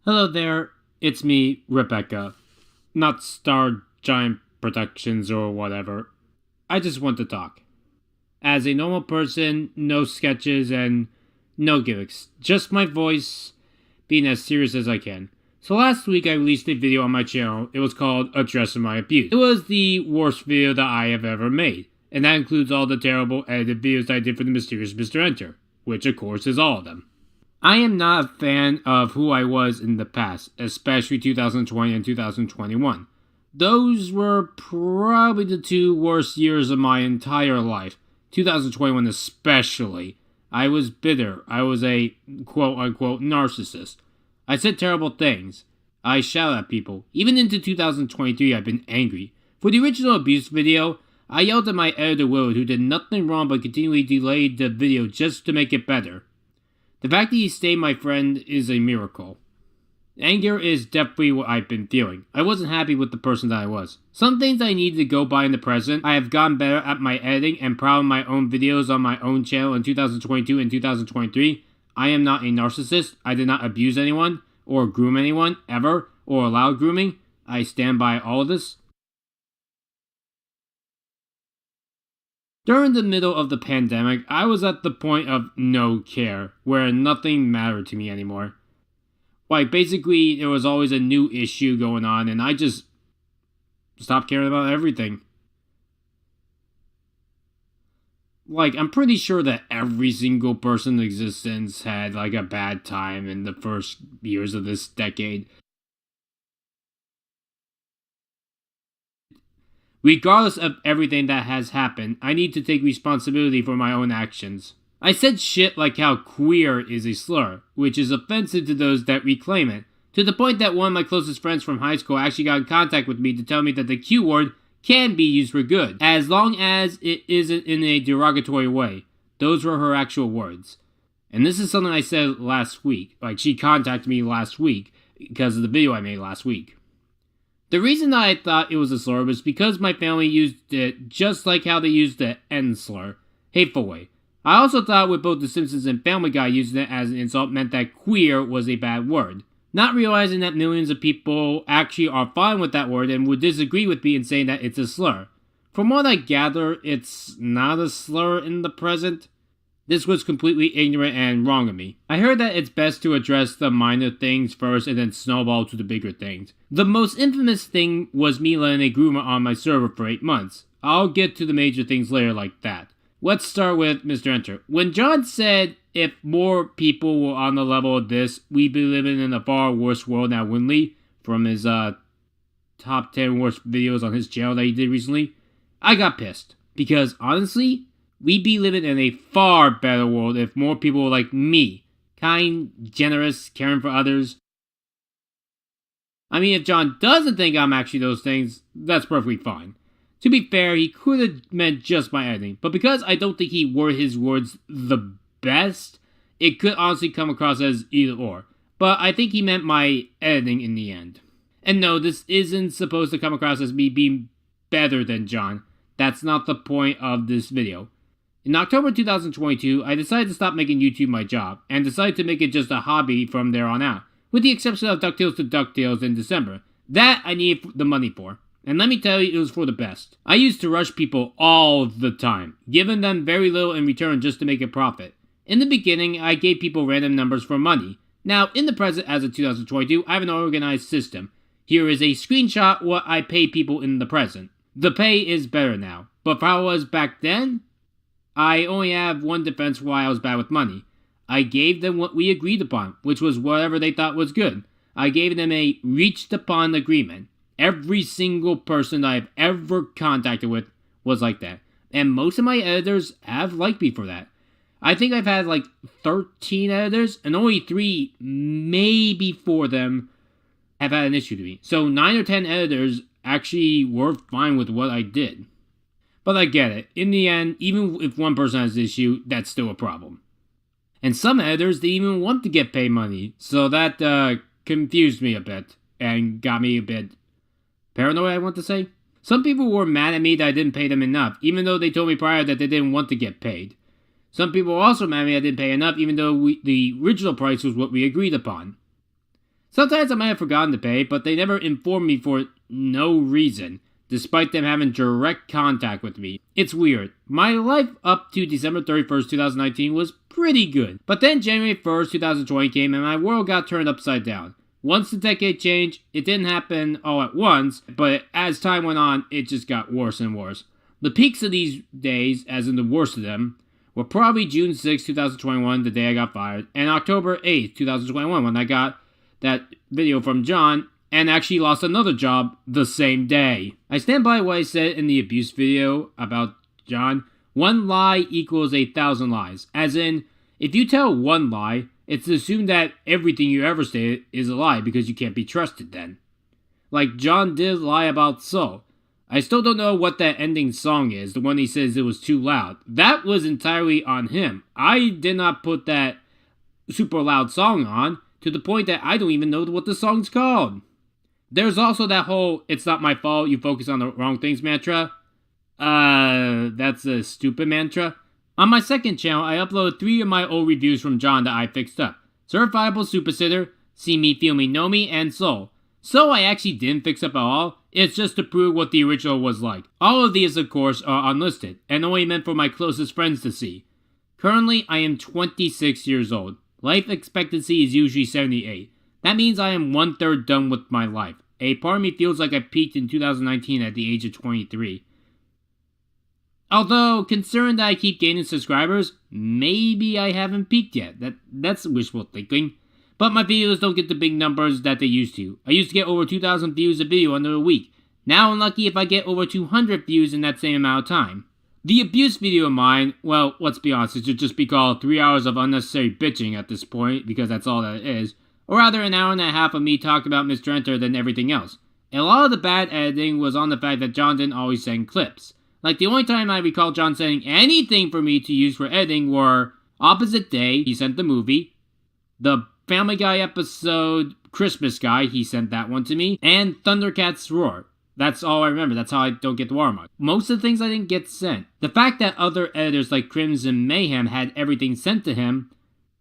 Hello there, it's me, Rebecca. Not Star Giant Productions or whatever. I just want to talk. As a normal person, no sketches and no gimmicks. Just my voice being as serious as I can. So last week I released a video on my channel. It was called Addressing My Abuse. It was the worst video that I have ever made. And that includes all the terrible edited videos I did for the mysterious Mr. Enter. Which of course is all of them. I am not a fan of who I was in the past, especially 2020 and 2021. Those were probably the two worst years of my entire life. 2021 especially. I was bitter. I was a quote-unquote narcissist. I said terrible things. I shouted at people. Even into 2023 I've been angry. For the original abuse video, I yelled at my editor Willard, who did nothing wrong but continually delayed the video just to make it better. The fact that he stayed my friend is a miracle. Anger is definitely what I've been feeling. I wasn't happy with the person that I was. Some things I needed to go by in the present. I have gotten better at my editing and proud of my own videos on my own channel in 2022 and 2023. I am not a narcissist. I did not abuse anyone or groom anyone ever or allow grooming. I stand by all of this. During the middle of the pandemic, I was at the point of no care, where nothing mattered to me anymore. Like, basically, there was always a new issue going on, and I just stopped caring about everything. Like, I'm pretty sure that every single person in existence had, like, a bad time in the first years of this decade. Regardless of everything that has happened, I need to take responsibility for my own actions. I said shit like how queer is a slur, which is offensive to those that reclaim it, to the point that one of my closest friends from high school actually got in contact with me to tell me that the Q word can be used for good, as long as it isn't in a derogatory way. Those were her actual words. And this is something I said last week. Like, she contacted me last week because of the video I made last week. The reason that I thought it was a slur was because my family used it just like how they used the N slur, hateful way. I also thought with both The Simpsons and Family Guy using it as an insult meant that queer was a bad word, not realizing that millions of people actually are fine with that word and would disagree with me in saying that it's a slur. From what I gather, it's not a slur in the present. This was completely ignorant and wrong of me. I heard that it's best to address the minor things first and then snowball to the bigger things. The most infamous thing was me letting a groomer on my server for 8 months. I'll get to the major things later like that. Let's start with Mr. Enter. When John said if more people were on the level of this, we'd be living in a far worse world now, wouldn't we? From his top 10 worst videos on his channel that he did recently, I got pissed. Because honestly, we'd be living in a far better world if more people were like me. Kind, generous, caring for others. I mean, if John doesn't think I'm actually those things, that's perfectly fine. To be fair, he could have meant just my editing, but because I don't think he worded his words the best, it could honestly come across as either or. But I think he meant my editing in the end. And no, this isn't supposed to come across as me being better than John. That's not the point of this video. In October 2022, I decided to stop making YouTube my job, and decided to make it just a hobby from there on out, with the exception of DuckTales to DuckTales in December. That I needed the money for. And let me tell you, it was for the best. I used to rush people all the time, giving them very little in return just to make a profit. In the beginning, I gave people random numbers for money. Now, in the present, as of 2022, I have an organized system. Here is a screenshot what I pay people in the present. The pay is better now, but for how it was back then, I only have one defense why I was bad with money. I gave them what we agreed upon, which was whatever they thought was good. I gave them a reached upon agreement. Every single person I've ever contacted with was like that. And most of my editors have liked me for that. I think I've had like 13 editors, and only 3, maybe 4 of them, have had an issue to me. So 9 or 10 editors actually were fine with what I did. But I get it. In the end, even if one person has an issue, that's still a problem. And some editors, they even want to get paid money. So that confused me a bit, and got me a bit paranoid, I want to say. Some people were mad at me that I didn't pay them enough, even though they told me prior that they didn't want to get paid. Some people were also mad at me I didn't pay enough, even though the original price was what we agreed upon. Sometimes I might have forgotten to pay, but they never informed me for no reason, despite them having direct contact with me. It's weird. My life up to December 31st, 2019 was pretty good. But then January 1st, 2020 came and my world got turned upside down. Once the decade changed, it didn't happen all at once, but as time went on, it just got worse and worse. The peaks of these days, as in the worst of them, were probably June 6, 2021, the day I got fired, and October 8, 2021, when I got that video from John, and actually lost another job the same day. I stand by what I said in the abuse video about John. One lie equals 1,000 lies. As in, if you tell one lie, it's assumed that everything you ever say is a lie because you can't be trusted then. Like John did lie about Soul. I still don't know what that ending song is, the one he says it was too loud. That was entirely on him. I did not put that super loud song on, to the point that I don't even know what the song's called. There's also that whole, it's not my fault, you focus on the wrong things mantra. That's a stupid mantra. On my second channel, I uploaded 3 of my old reviews from John that I fixed up. Certifiable Super Sitter, See Me, Feel Me, Know Me, and Soul. So I actually didn't fix up at all, it's just to prove what the original was like. All of these, of course, are unlisted, and only meant for my closest friends to see. Currently, I am 26 years old. Life expectancy is usually 78. That means I am 1/3 done with my life. A part of me feels like I peaked in 2019 at the age of 23. Although, considering that I keep gaining subscribers, maybe I haven't peaked yet. That's wishful thinking. But my videos don't get the big numbers that they used to. I used to get over 2,000 views a video under a week. Now I'm lucky if I get over 200 views in that same amount of time. The abuse video of mine, well, let's be honest, it should just be called 3 hours of unnecessary bitching at this point, because that's all that it is. Or rather, an hour and a half of me talking about Mr. Enter than everything else. And a lot of the bad editing was on the fact that John didn't always send clips. Like, the only time I recall John sending anything for me to use for editing were Opposite Day, he sent the movie, the Family Guy episode Christmas Guy, he sent that one to me, and Thundercats Roar. That's all I remember. That's how I don't get the watermark. Most of the things I didn't get sent. The fact that other editors like Crimson Mayhem had everything sent to him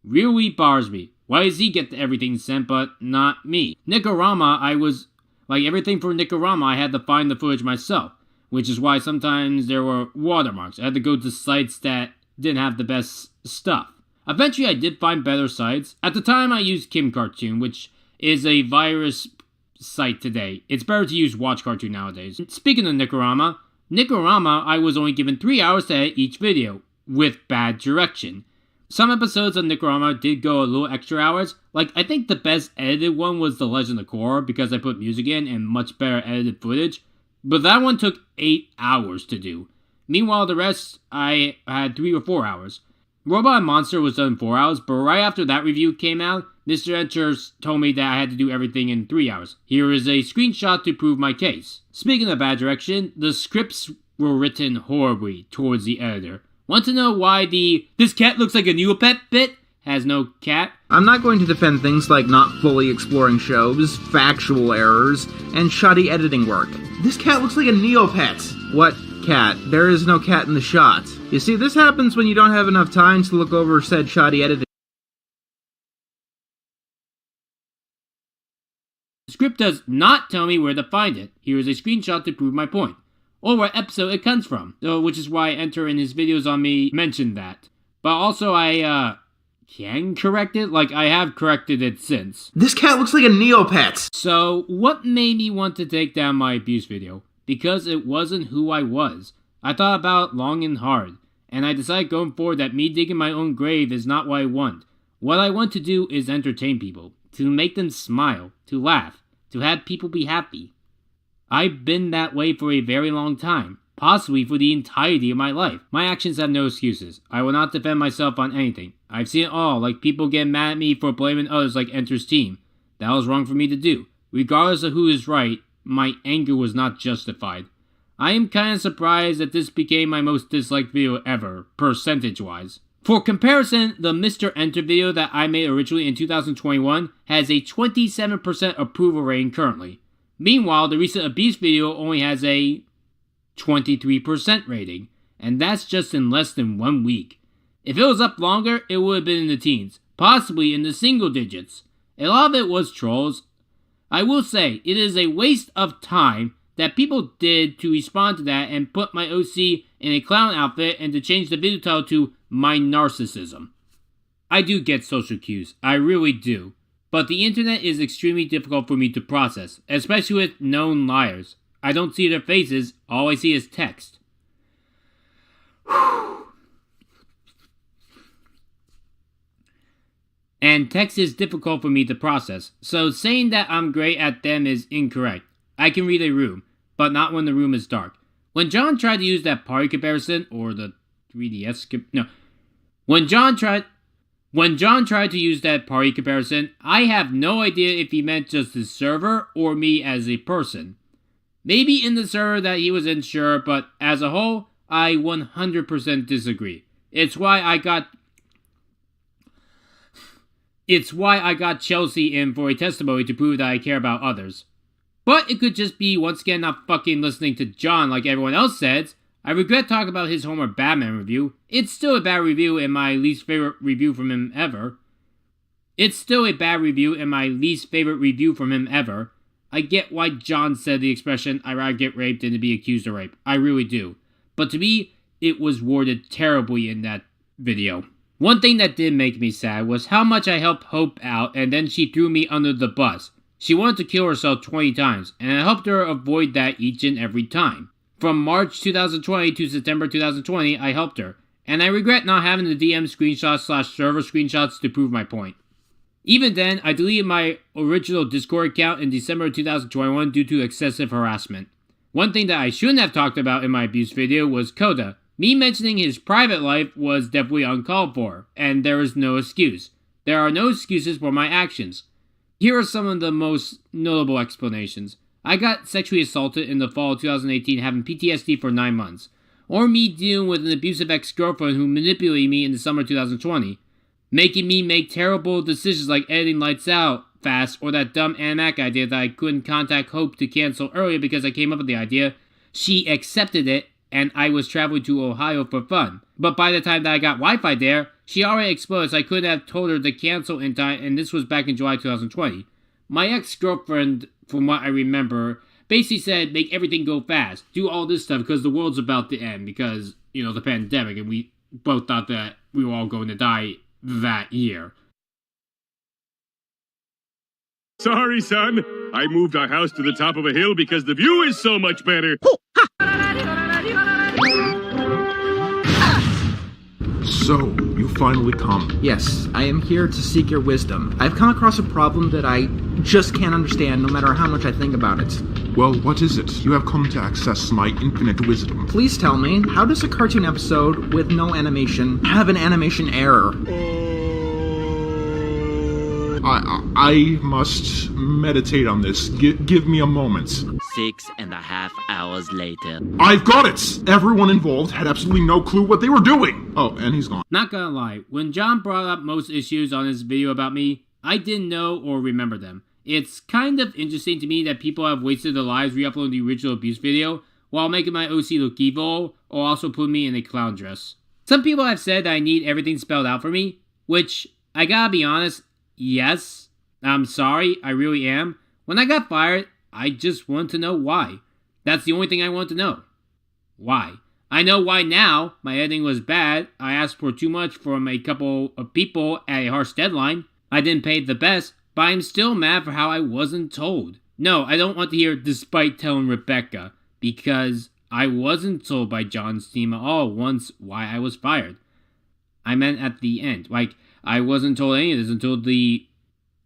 really bars me. Why does he get everything sent but not me? Nicorama, I was... Like everything for Nicorama, I had to find the footage myself. Which is why sometimes there were watermarks. I had to go to sites that didn't have the best stuff. Eventually I did find better sites. At the time I used Kim Cartoon, which is a virus site today. It's better to use Watch Cartoon nowadays. Speaking of Nicorama, I was only given 3 hours to edit each video, with bad direction. Some episodes of Nicorama did go a little extra hours. Like, I think the best edited one was The Legend of Korra, because I put music in and much better edited footage. But that one took 8 hours to do. Meanwhile, the rest, I had 3 or 4 hours. Robot and Monster was done in 4 hours, but right after that review came out, Mr. Enter told me that I had to do everything in 3 hours. Here is a screenshot to prove my case. Speaking of bad direction, the scripts were written horribly towards the editor. Want to know why the "this cat looks like a Neopet" bit has no cat? I'm not going to defend things like not fully exploring shows, factual errors, and shoddy editing work. This cat looks like a Neopet. What cat? There is no cat in the shot. You see, this happens when you don't have enough time to look over said shoddy editing. The script does not tell me where to find it. Here is a screenshot to prove my point. Or what episode it comes from. Which is why Enter in his videos on me mentioned that. But also I, can correct it? Like, I have corrected it since. This cat looks like a Neopet! So, what made me want to take down my abuse video? Because it wasn't who I was. I thought about it long and hard. And I decided going forward that me digging my own grave is not what I want. What I want to do is entertain people. To make them smile. To laugh. To have people be happy. I've been that way for a very long time. Possibly for the entirety of my life. My actions have no excuses. I will not defend myself on anything. I've seen it all, like people getting mad at me for blaming others like Enter's team. That was wrong for me to do. Regardless of who is right, my anger was not justified. I am kinda surprised that this became my most disliked video ever, percentage-wise. For comparison, the Mr. Enter video that I made originally in 2021 has a 27% approval rating currently. Meanwhile, the recent abuse video only has a 23% rating, and that's just in less than 1 week. If it was up longer, it would have been in the teens, possibly in the single digits. A lot of it was trolls. I will say, it is a waste of time that people did to respond to that and put my OC in a clown outfit and to change the video title to My Narcissism. I do get social cues, I really do. But the internet is extremely difficult for me to process, especially with known liars. I don't see their faces, all I see is text. And text is difficult for me to process, so saying that I'm great at them is incorrect. I can read a room, but not when the room is dark. When John tried to use that party comparison, or the 3DS When John tried to use that party comparison, I have no idea if he meant just the server or me as a person. Maybe in the server that he was in, sure, but as a whole, I 100% disagree. It's why I got Chelsea in for a testimony to prove that I care about others. But it could just be, once again, not fucking listening to John like everyone else says. I regret talking about his Homer Batman review. It's still a bad review and my least favorite review from him ever. I get why John said the expression, I'd rather get raped than to be accused of rape. I really do. But to me, it was worded terribly in that video. One thing that did make me sad was how much I helped Hope out and then she threw me under the bus. She wanted to kill herself 20 times, and I helped her avoid that each and every time. From March 2020 to September 2020, I helped her, and I regret not having the DM screenshots/server screenshots to prove my point. Even then, I deleted my original Discord account in December 2021 due to excessive harassment. One thing that I shouldn't have talked about in my abuse video was Kota. Me mentioning his private life was definitely uncalled for, and there is no excuse. There are no excuses for my actions. Here are some of the most notable explanations. I got sexually assaulted in the fall of 2018 having PTSD for 9 months. Or me dealing with an abusive ex-girlfriend who manipulated me in the summer of 2020. Making me make terrible decisions like editing Lights Out fast or that dumb animatic idea that I couldn't contact Hope to cancel earlier because I came up with the idea. She accepted it and I was traveling to Ohio for fun. But by the time that I got Wi-Fi there, she already exploded so I couldn't have told her to cancel in time, and this was back in July 2020. My ex-girlfriend, from what I remember, basically said make everything go fast, do all this stuff because the world's about to end because, the pandemic, and we both thought that we were all going to die that year. Sorry, son. I moved our house to the top of a hill because the view is so much better. So, you finally come. Yes, I am here to seek your wisdom. I've come across a problem that I just can't understand no matter how much I think about it. Well, what is it? You have come to access my infinite wisdom. Please tell me, how does a cartoon episode with no animation have an animation error? I must meditate on this. Give me a moment. 6.5 hours later. I've got it! Everyone involved had absolutely no clue what they were doing! Oh, and he's gone. Not gonna lie, when John brought up most issues on his video about me, I didn't know or remember them. It's kind of interesting to me that people have wasted their lives re-uploading the original abuse video while making my OC look evil or also putting me in a clown dress. Some people have said that I need everything spelled out for me, which, I gotta be honest, yes, I'm sorry, I really am. When I got fired, I just wanted to know why. That's the only thing I want to know. Why? I know why now. My editing was bad. I asked for too much from a couple of people at a harsh deadline. I didn't pay the best, but I'm still mad for how I wasn't told. No, I don't want to hear despite telling Rebecca, because I wasn't told by John's team at all once why I was fired. I meant at the end. I wasn't told any of this until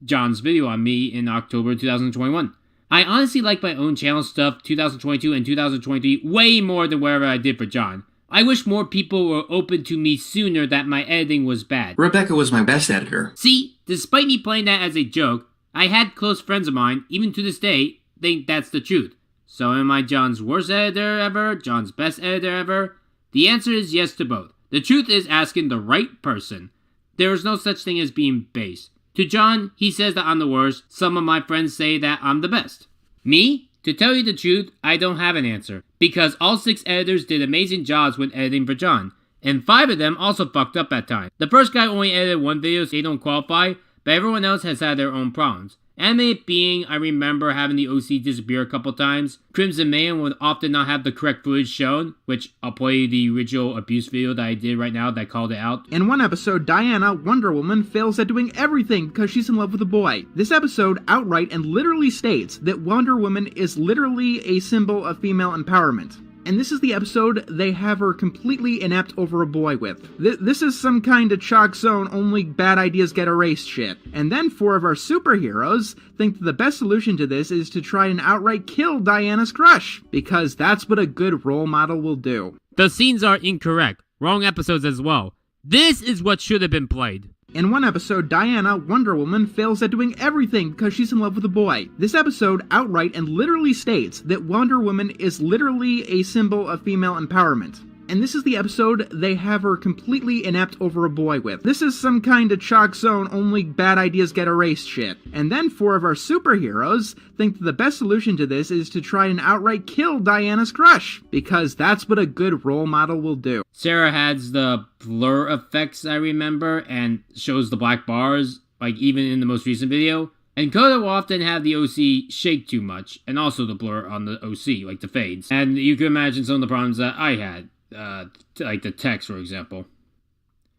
John's video on me in October 2021. I honestly like my own channel stuff 2022 and 2023 way more than whatever I did for John. I wish more people were open to me sooner that my editing was bad. Rebecca was my best editor. See, despite me playing that as a joke, I had close friends of mine, even to this day, think that's the truth. So am I John's worst editor ever? John's best editor ever? The answer is yes to both. The truth is asking the right person. There is no such thing as being base. To John, he says that I'm the worst. Some of my friends say that I'm the best. Me? To tell you the truth, I don't have an answer, because all 6 editors did amazing jobs when editing for John, and 5 of them also fucked up at times. The first guy only edited 1 video, so they don't qualify, but everyone else has had their own problems. Anime being, I remember having the OC disappear a couple times. Crimson Man would often not have the correct footage shown, which I'll play the original abuse video that I did right now that called it out. In one episode, Diana, Wonder Woman, fails at doing everything because she's in love with a boy. This episode outright and literally states that Wonder Woman is literally a symbol of female empowerment. And this is the episode they have her completely inept over a boy with. This is some kind of chalk zone, only bad ideas get erased shit. And then 4 of our superheroes think that the best solution to this is to try and outright kill Diana's crush, because that's what a good role model will do. The scenes are incorrect. Wrong episodes as well. This is what should have been played. In one episode, Diana, Wonder Woman, fails at doing everything because she's in love with a boy. This episode outright and literally states that Wonder Woman is literally a symbol of female empowerment. And this is the episode they have her completely inept over a boy with. This is some kind of chalk zone, only bad ideas get erased shit. And then 4 of our superheroes think that the best solution to this is to try and outright kill Diana's crush, because that's what a good role model will do. Cerra has the blur effects, I remember, and shows the black bars, like even in the most recent video. And Kota will often have the OC shake too much, and also the blur on the OC, like the fades. And you can imagine some of the problems that I had. Like the text, for example.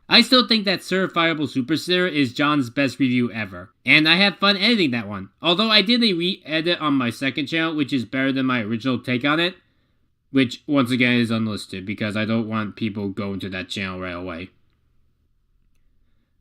I still think that Certifiable Super Sarah is John's best review ever, and I had fun editing that one. Although I did a re-edit on my second channel, which is better than my original take on it, which once again is unlisted because I don't want people going to that channel right away.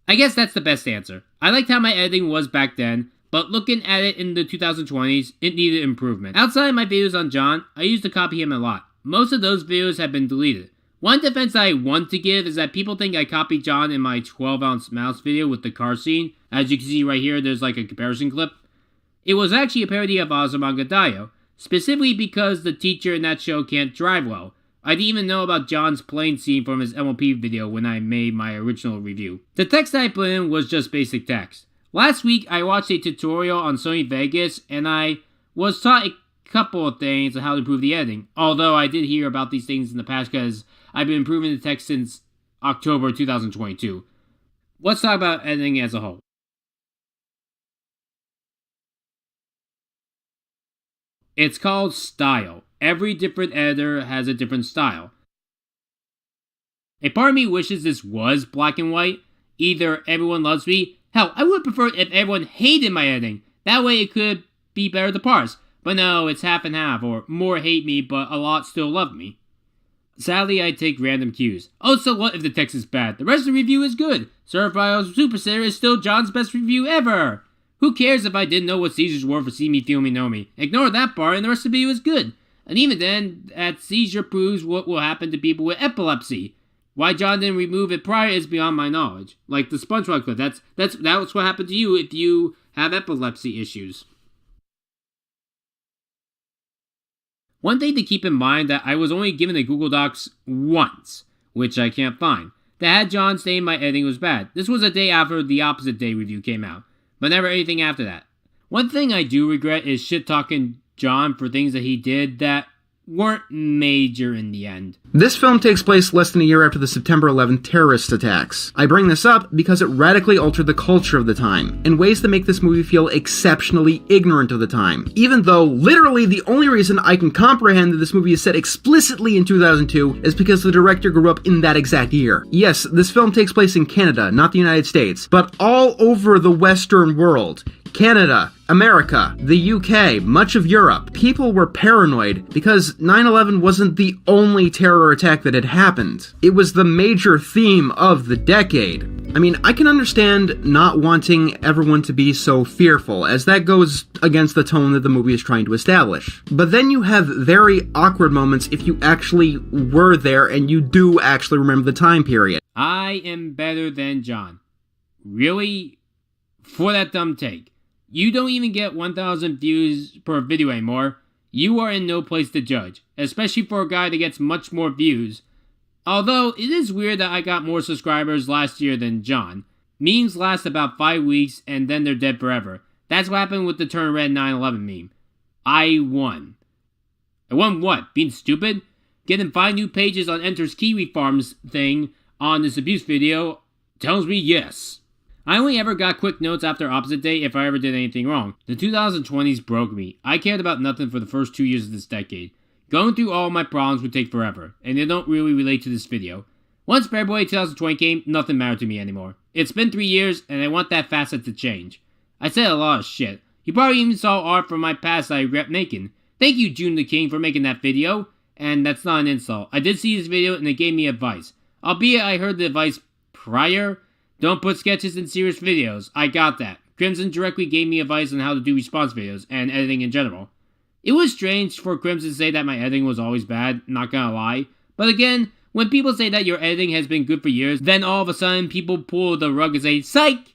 I guess that's the best answer. I liked how my editing was back then, but looking at it in the 2020s, it needed improvement. Outside of my videos on John, I used to copy him a lot. Most of those videos have been deleted. One defense I want to give is that people think I copied John in my 12-ounce mouse video with the car scene. As you can see right here, there's like a comparison clip. It was actually a parody of Azumanga Daioh, specifically because the teacher in that show can't drive well. I didn't even know about John's plane scene from his MLP video when I made my original review. The text I put in was just basic text. Last week, I watched a tutorial on Sony Vegas, and I was taught a couple of things on how to improve the editing. Although I did hear about these things in the past because I've been improving the text since October 2022. Let's talk about editing as a whole. It's called style. Every different editor has a different style. A part of me wishes this was black and white. Either everyone loves me. Hell, I would prefer if everyone hated my editing. That way it could be better to parse. But no, it's half and half, or more hate me, but a lot still love me. Sadly, I take random cues. Oh, so what if the text is bad? The rest of the review is good. Certifiable Super Sarah is still John's best review ever. Who cares if I didn't know what seizures were for See Me, Feel Me, Know Me? Ignore that part and the rest of the video is good. And even then, that seizure proves what will happen to people with epilepsy. Why John didn't remove it prior is beyond my knowledge. Like the SpongeBob clip, that's what happened to you if you have epilepsy issues. One thing to keep in mind that I was only given the Google Docs once, which I can't find, that had John saying my editing was bad. This was a day after the opposite day review came out, but never anything after that. One thing I do regret is shit-talking John for things that he did that weren't major in the end. This film takes place less than a year after the September 11th terrorist attacks. I bring this up because it radically altered the culture of the time, in ways that make this movie feel exceptionally ignorant of the time. Even though, literally, the only reason I can comprehend that this movie is set explicitly in 2002 is because the director grew up in that exact year. Yes, this film takes place in Canada, not the United States, but all over the Western world. Canada, America, the UK, much of Europe. People were paranoid because 9/11 wasn't the only terror attack that had happened. It was the major theme of the decade. I mean, I can understand not wanting everyone to be so fearful, as that goes against the tone that the movie is trying to establish. But then you have very awkward moments if you actually were there and you do actually remember the time period. I am better than John. Really? For that dumb take. You don't even get 1,000 views per video anymore. You are in no place to judge, especially for a guy that gets much more views. Although, it is weird that I got more subscribers last year than John. Memes last about 5 weeks and then they're dead forever. That's what happened with the Turn Red 9/11 meme. I won. I won what? Being stupid? Getting 5 new pages on Enter's Kiwi Farms thing on this abuse video tells me yes. I only ever got quick notes after opposite day if I ever did anything wrong. The 2020s broke me. I cared about nothing for the first 2 years of this decade. Going through all my problems would take forever, and they don't really relate to this video. Once February 2020 came, nothing mattered to me anymore. It's been 3 years, and I want that facet to change. I said a lot of shit. You probably even saw art from my past that I regret making. Thank you, June the King, for making that video. And that's not an insult. I did see this video and it gave me advice. Albeit I heard the advice prior. Don't put sketches in serious videos. I got that. Crimson directly gave me advice on how to do response videos and editing in general. It was strange for Crimson to say that my editing was always bad, not gonna lie. But again, when people say that your editing has been good for years, then all of a sudden people pull the rug and say, psych!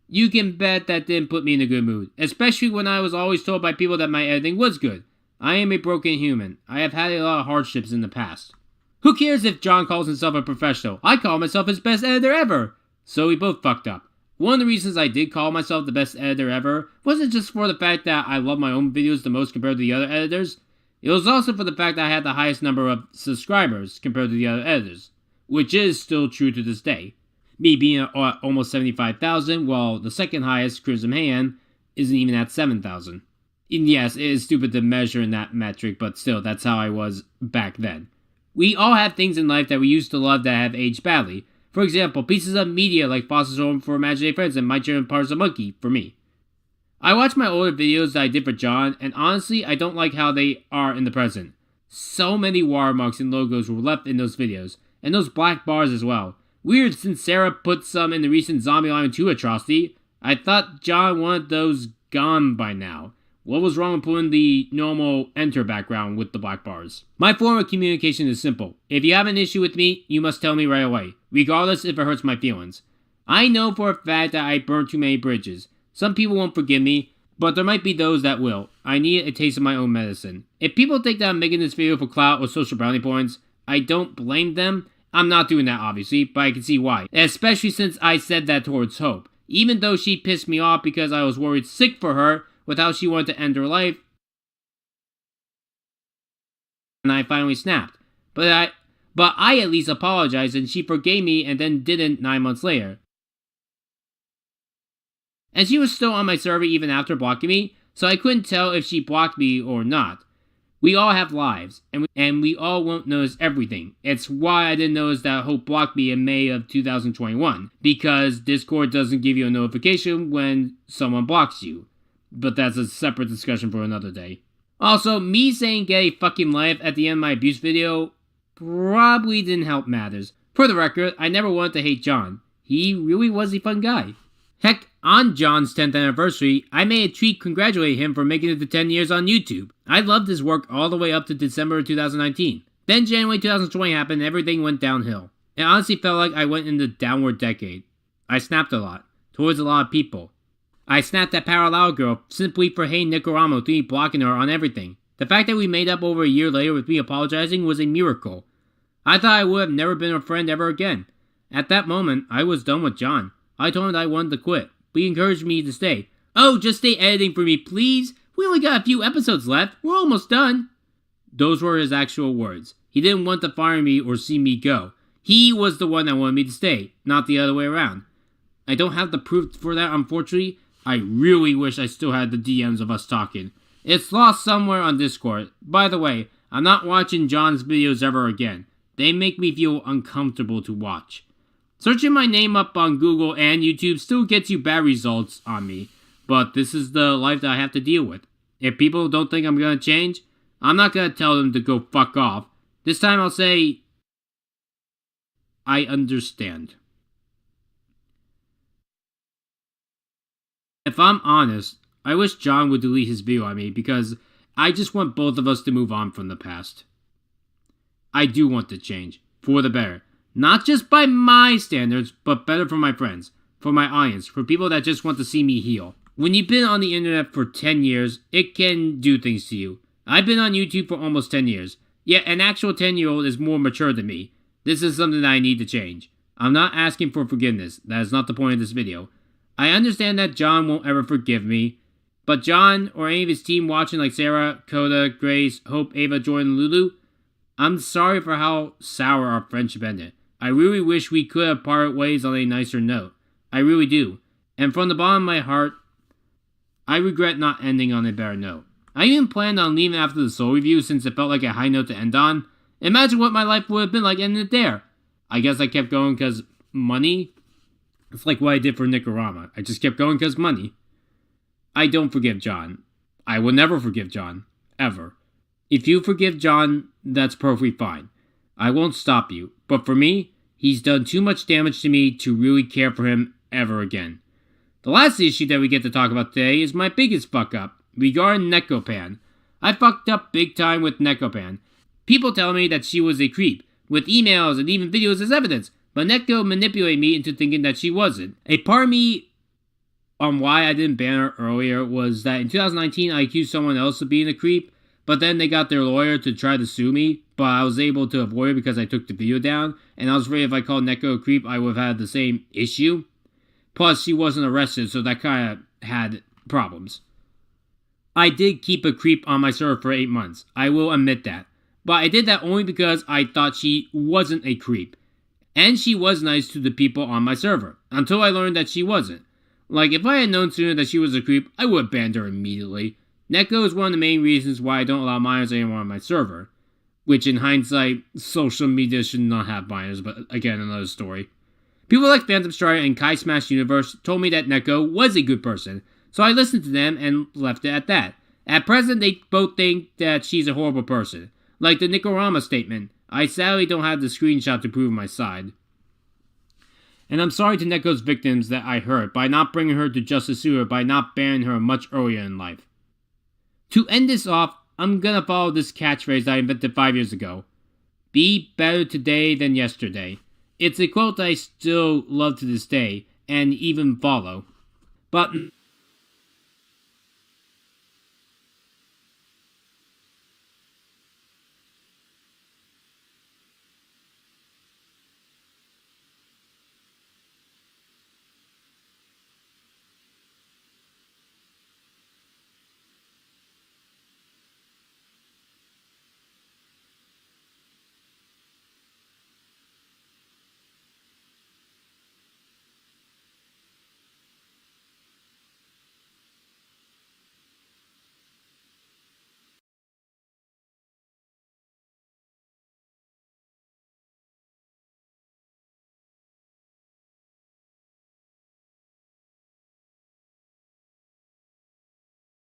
You can bet that didn't put me in a good mood. Especially when I was always told by people that my editing was good. I am a broken human. I have had a lot of hardships in the past. Who cares if John calls himself a professional? I call myself his best editor ever. So we both fucked up. One of the reasons I did call myself the best editor ever wasn't just for the fact that I love my own videos the most compared to the other editors. It was also for the fact that I had the highest number of subscribers compared to the other editors. Which is still true to this day. Me being at almost 75,000, while the second highest, Crimson Hand, isn't even at 7,000. And yes, it is stupid to measure in that metric, but still, that's how I was back then. We all have things in life that we used to love that have aged badly. For example, pieces of media like Foster's Home for Imaginary Friends and My German Part of Monkey, for me. I watched my older videos that I did for John, and honestly, I don't like how they are in the present. So many watermarks and logos were left in those videos, and those black bars as well. Weird, since Cerra put some in the recent Zombie Island 2 atrocity. I thought John wanted those gone by now. What was wrong with putting the normal enter background with the black bars? My form of communication is simple. If you have an issue with me, you must tell me right away, regardless if it hurts my feelings. I know for a fact that I burned too many bridges. Some people won't forgive me, but there might be those that will. I need a taste of my own medicine. If people think that I'm making this video for clout or social brownie points, I don't blame them. I'm not doing that obviously, but I can see why. Especially since I said that towards Hope. Even though she pissed me off because I was worried sick for her, with how she wanted to end her life, and I finally snapped. But I at least apologized and she forgave me and then didn't 9 months later. And she was still on my server even after blocking me, so I couldn't tell if she blocked me or not. We all have lives, and we all won't notice everything. It's why I didn't notice that Hope blocked me in May of 2021, because Discord doesn't give you a notification when someone blocks you. But that's a separate discussion for another day. Also, me saying get a fucking life at the end of my abuse video probably didn't help matters. For the record, I never wanted to hate John. He really was a fun guy. Heck, on John's 10th anniversary, I made a tweet congratulating him for making it to 10 years on YouTube. I loved his work all the way up to December 2019. Then January 2020 happened and everything went downhill. It honestly felt like I went into the downward decade. I snapped a lot, towards a lot of people. I snapped at Parallel Girl simply for hating Nicaramo to me blocking her on everything. The fact that we made up over a year later with me apologizing was a miracle. I thought I would have never been a friend ever again. At that moment, I was done with John. I told him that I wanted to quit, but he encouraged me to stay. Oh, just stay editing for me, please? We only got a few episodes left. We're almost done. Those were his actual words. He didn't want to fire me or see me go. He was the one that wanted me to stay, not the other way around. I don't have the proof for that, unfortunately. I really wish I still had the DMs of us talking. It's lost somewhere on Discord. By the way, I'm not watching John's videos ever again. They make me feel uncomfortable to watch. Searching my name up on Google and YouTube still gets you bad results on me, but this is the life that I have to deal with. If people don't think I'm gonna change, I'm not gonna tell them to go fuck off. This time I'll say, I understand. If I'm honest, I wish John would delete his video on me because I just want both of us to move on from the past. I do want to change, for the better. Not just by my standards, but better for my friends, for my audience, for people that just want to see me heal. When you've been on the internet for 10 years, it can do things to you. I've been on YouTube for almost 10 years, yet an actual 10-year-old is more mature than me. This is something that I need to change. I'm not asking for forgiveness, that is not the point of this video. I understand that John won't ever forgive me. But John, or any of his team watching like Cerra, Kota, Grace, Hope, Ava, Jordan, and Lulu, I'm sorry for how sour our friendship ended. I really wish we could have parted ways on a nicer note. I really do. And from the bottom of my heart, I regret not ending on a better note. I even planned on leaving after the Soul Review since it felt like a high note to end on. Imagine what my life would have been like ending it there. I guess I kept going because money. It's like what I did for Nicorama. I just kept going because money. I don't forgive John. I will never forgive John. Ever. If you forgive John, that's perfectly fine. I won't stop you. But for me, he's done too much damage to me to really care for him ever again. The last issue that we get to talk about today is my biggest fuck up, regarding Neko. I fucked up big time with Neko. People tell me that she was a creep, with emails and even videos as evidence, but Neko manipulated me into thinking that she wasn't. A part of me on why I didn't ban her earlier was that in 2019 I accused someone else of being a creep, but then they got their lawyer to try to sue me, but I was able to avoid it because I took the video down, and I was afraid if I called Neko a creep I would have had the same issue. Plus, she wasn't arrested, so that kind of had problems. I did keep a creep on my server for 8 months, I will admit that. But I did that only because I thought she wasn't a creep. And she was nice to the people on my server, until I learned that she wasn't. Like, if I had known sooner that she was a creep, I would have banned her immediately. Neko is one of the main reasons why I don't allow minors anymore on my server. Which, in hindsight, social media should not have minors, but again, another story. People like Phantom Strider and Kai Smash Universe told me that Neko was a good person, so I listened to them and left it at that. At present, they both think that she's a horrible person. Like the Nicorama statement, I sadly don't have the screenshot to prove my side. And I'm sorry to Neko's victims that I hurt by not bringing her to justice sooner, by not banning her much earlier in life. To end this off, I'm gonna follow this catchphrase I invented 5 years ago. Be better today than yesterday. It's a quote I still love to this day, and even follow. But